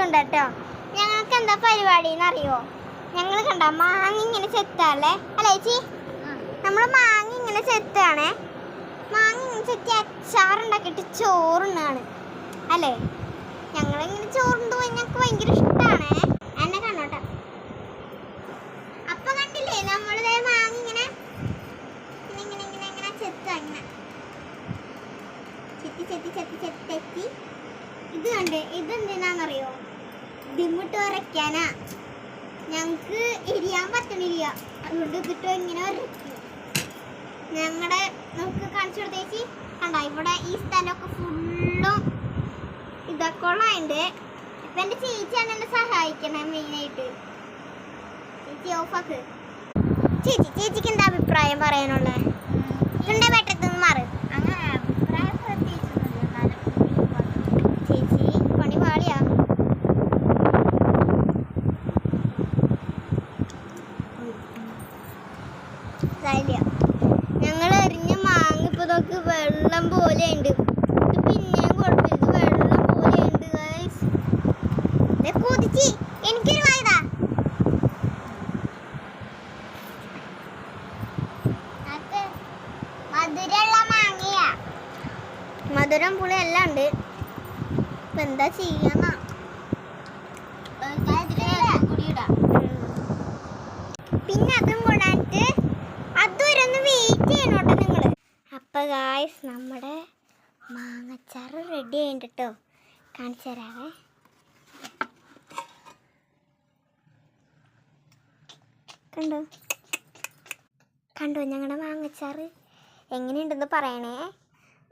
ഉണ്ട് കേട്ടോ. ഞങ്ങൾക്ക് എന്താ പരിപാടി എന്നറിയോ? ഞങ്ങൾ കണ്ട മാങ്ങ ഇങ്ങനെ ചെത്താല്ലേ അല്ലേ ചേച്ചി? നമ്മൾ മാങ്ങ ഇങ്ങനെ ചെത്താണേ. മാങ്ങ ഇങ്ങനെ ചെത്തി അച്ചാറുണ്ടാക്കിയിട്ട് ചോറുണ്ണാണ് അല്ലേ? ഞങ്ങളിങ്ങനെ ചോറുണ്ട് പോയി ഞങ്ങൾക്ക് ഭയങ്കര ഇഷ്ടമാണേ. എന്നെ കണ്ടോട്ടെ. അപ്പൊ കണ്ടില്ലേ നമ്മളിതേ മാങ്ങ ഇങ്ങനെ ഇങ്ങനെ ഇങ്ങനെ ഇങ്ങനെ ചെത്ത ഇങ്ങനെ ചെത്തി ചെത്തി ചെത്തി ചെത്തി ചെത്തി. ഇത് കണ്ടേ, ഇതെന്തിനാന്നറിയോ? ദിമ്മിട്ട് വരയ്ക്കാനാ. ഞങ്ങൾക്ക് എരിയാൻ പറ്റണില്ല, അതുകൊണ്ട് ഇതിട്ട് ഇങ്ങനെ വരയ്ക്കും. ഞങ്ങളുടെ നമുക്ക് കാണിച്ചു കൊടുത്തേച്ചി കണ്ട, ഇവിടെ ഈ സ്ഥലമൊക്കെ ഫുള്ളും ഇതൊക്കെ ഉള്ളതുണ്ട്. ഇപ്പം എൻ്റെ ചേച്ചിയാണ് എന്നെ സഹായിക്കണേ മെയിനായിട്ട്. ചേച്ചി ഓഫാക്ക്. ചേച്ചിക്ക് എന്താ അഭിപ്രായം പറയാനുള്ളത്? ഇതിൻ്റെ വെട്ടത്തുനിന്ന് മാറ്. അങ്ങനെ അഭിപ്രായം പ്രത്യേകിച്ചൊന്നുമില്ല. ചേച്ചി പണി പാളിയാ. ഞങ്ങൾ എറിഞ്ഞ മാങ്ങ ഇപ്പൊ നോക്ക് വെള്ളം പോലെ ഉണ്ട്. ഇത് പിന്നെയും കുഴപ്പമില്ല, വെള്ളം പോലെ ഉണ്ട്. കൊതിച്ചി എനിക്കൊരു വായതാ. മധുരമുള്ള മാങ്ങയാ, മധുരം പുളി എല്ലാം ഉണ്ട്. ഇപ്പൊ എന്താ ചെയ്യാന്നാ? പിന്നെ അതും കൂടായിട്ട് അതൊരൊന്ന് വെയിറ്റ് ചെയ്യണോട്ടോ നിങ്ങള്. അപ്പൊ ഗായ്സ് നമ്മുടെ മാങ്ങച്ചാറ് റെഡി ആയിട്ടുണ്ട് കേട്ടോ. കാണിച്ചു തരാവേ. കണ്ടോ കണ്ടോ ഞങ്ങളുടെ മാങ്ങച്ചാറ് എങ്ങനെയുണ്ടെന്ന് പറയണേ.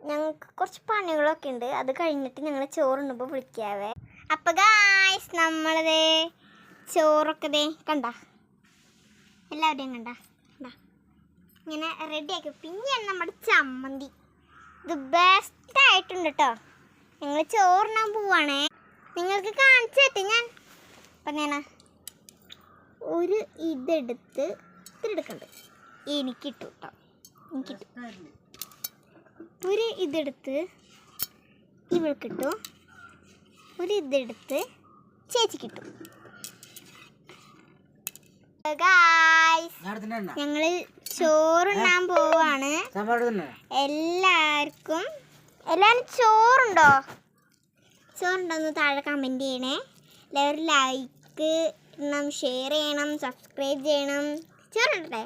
ഞങ്ങൾക്ക് കുറച്ച് പണികളൊക്കെ ഉണ്ട്, അത് കഴിഞ്ഞിട്ട് ഞങ്ങൾ ചോറുണ്ണുമ്പോൾ വിളിക്കാവേ. അപ്പൊ ഗായ്സ് നമ്മളിതേ ചോറൊക്കെ ദേ കണ്ട, എല്ലാവരുടെയും കണ്ട ഇങ്ങനെ റെഡിയാക്കി. പിന്നെയാണ് നമ്മുടെ ചമ്മന്തി. ഇത് ബെസ്റ്റ് ആയിട്ടുണ്ട് കേട്ടോ. ഞങ്ങൾ ചോറിനാൻ പോവാണേ. നിങ്ങൾക്ക് കാണിച്ചു തരട്ടെ ഞാൻ. അപ്പം ഞാൻ ഒരു ഇതെടുത്ത് ഇതിലെടുക്കണ്ട് എനിക്കിട്ടു കേട്ടോ. എനിക്കിട്ടു ഒരു ഇതെടുത്ത് ഇവൾക്കിട്ടു, ഒരു ഇതെടുത്ത് ചേച്ചിക്കിട്ടു. ഞങ്ങള് ചോറുണ്ണാൻ പോവാണ്. എല്ലാവരും ചോറുണ്ടോ? ചോറുണ്ടോന്ന് താഴെ കമൻറ്റ് ചെയ്യണേ. എല്ലാവരും ലൈക്ക് ചെയ്യണം, ഷെയർ ചെയ്യണം, സബ്സ്ക്രൈബ് ചെയ്യണം. ചോറുണ്ടേ?